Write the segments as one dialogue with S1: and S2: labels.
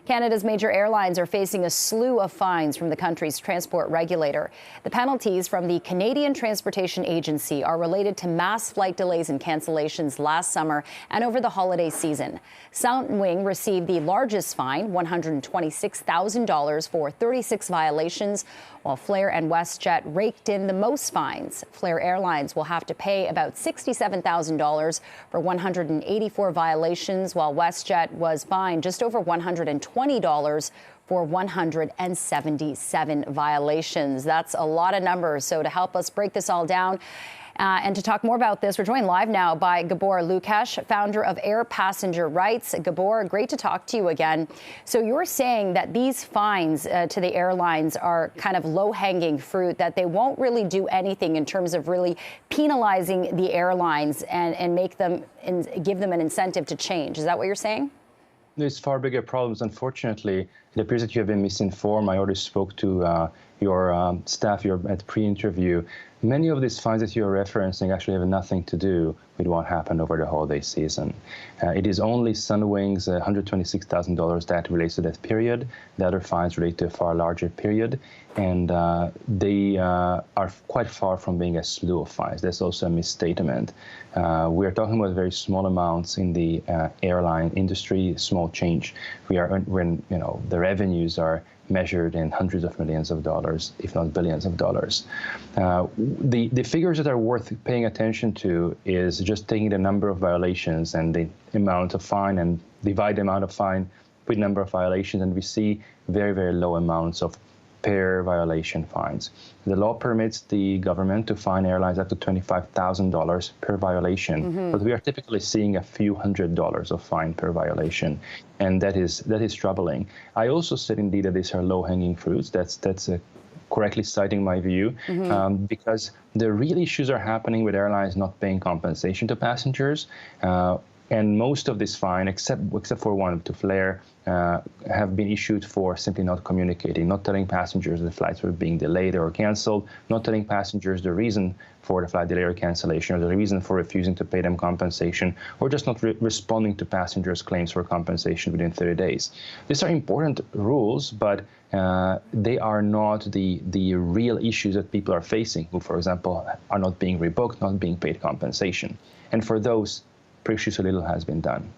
S1: Canada's major airlines are facing a slew of fines from the country's transport regulator. The penalties from the Canadian Transportation Agency are related to mass flight delays and cancellations last summer and over the holiday season. Sunwing received the largest fine, $126,000 for 36 violations, while Flair and WestJet raked in the most fines. Flair Airlines will have to pay about $67,000 for 184 violations, while WestJet was fined just over $120 for 177 violations. That's a lot of numbers. So to help us break this all down, and to talk more about this, we're joined live now by Gabor Lukacs, founder of Air Passenger Rights. Gabor, great to talk to you again. So you're saying that these fines to the airlines are kind of low-hanging fruit, that they won't really do anything in terms of really penalizing the airlines and make them and give them an incentive to change. Is that what you're saying?
S2: There's far bigger problems. Unfortunately, it appears that you have been misinformed. I already spoke to your staff at pre-interview. Many of these fines that you're referencing actually have nothing to do with what happened over the holiday season. It is only Sunwing's $126,000 that relates to that period. The other fines relate to a far larger period, and they are quite far from being a slew of fines. That's also a misstatement. We're talking about very small amounts in the airline industry, small change. When the revenues are measured in hundreds of millions of dollars, if not billions of dollars. The figures that are worth paying attention to is just taking the number of violations and the amount of fine and divide the amount of fine with number of violations, and we see very, very low amounts of per violation fines. The law permits the government to fine airlines up to $25,000 per violation, but we are typically seeing a few $100s of fine per violation, and that is troubling. I also said indeed that these are low-hanging fruits. That's correctly citing my view, because the real issues are happening with airlines not paying compensation to passengers. And most of this fine, except for one to Flair, have been issued for simply not communicating, not telling passengers the flights were being delayed or canceled, not telling passengers the reason for the flight delay or cancellation, or the reason for refusing to pay them compensation, or just not responding to passengers' claims for compensation within 30 days. These are important rules, but they are not the real issues that people are facing, who, for example, are not being rebooked, not being paid compensation. And for those, pretty so little has been done.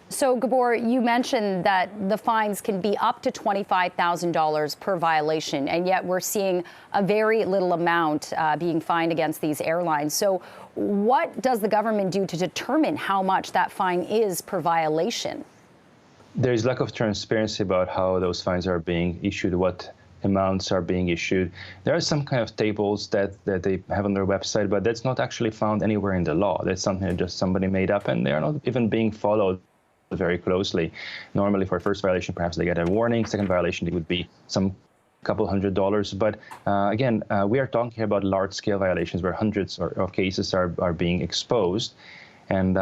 S1: So, Gabor, you mentioned that the fines can be up to $25,000 per violation, and yet we're seeing a very little amount being fined against these airlines. So what does the government do to determine how much that fine is per violation?
S2: There's lack of transparency about how those fines are being issued, what amounts are being issued. There are some kind of tables that they have on their website, but that's not actually found anywhere in the law. That's something that just somebody made up, and they're not even being followed very closely. Normally, for a first violation, perhaps they get a warning. Second violation, it would be some couple $100s. But again, we are talking about large-scale violations where hundreds of cases are being exposed, and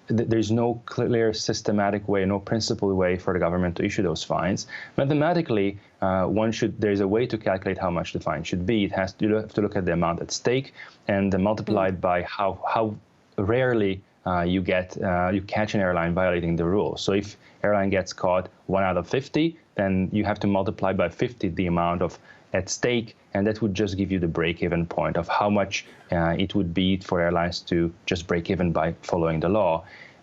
S2: there's no clear systematic way, no principled way for the government to issue those fines. Mathematically, there's a way to calculate how much the fine should be. You have to look at the amount at stake and multiply it by how rarely you catch an airline violating the rule. So if airline gets caught 1 out of 50, then you have to multiply by 50 the amount of at stake, and that would just give you the break-even point of how much it would be for airlines to just break even by following the law.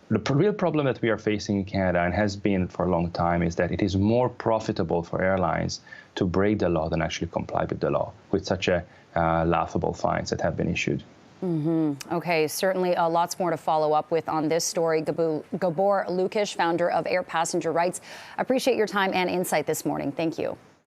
S2: The real problem that we are facing in Canada, and has been for a long time, is that it is more profitable for airlines to break the law than actually comply with the law, with such a laughable fines that have been issued.
S1: Okay, certainly lots more to follow up with on this story. Gabor Lukacs, founder of Air Passenger Rights. Appreciate your time and insight this morning. Thank you.